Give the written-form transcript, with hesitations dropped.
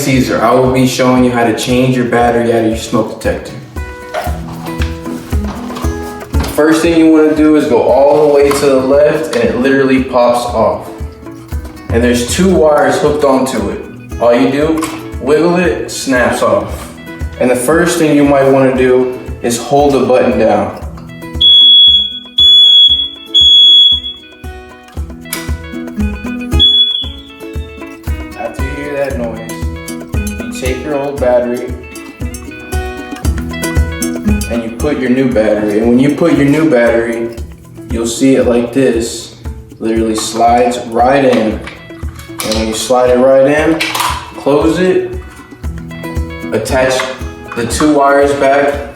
teaser. I will be showing you how to change your battery out of your smoke detector. First thing you want to do is go all the way to the left and it literally pops off. And there's 2 wires hooked onto it. All you do, wiggle it, snaps off. And the first thing you might want to do is hold the button down. After you hear that noise, you take your old battery and you put your new battery. And when you put your new battery, you'll see it like this. Literally slides right in. And when you slide it right in, close it, attach the 2 wires back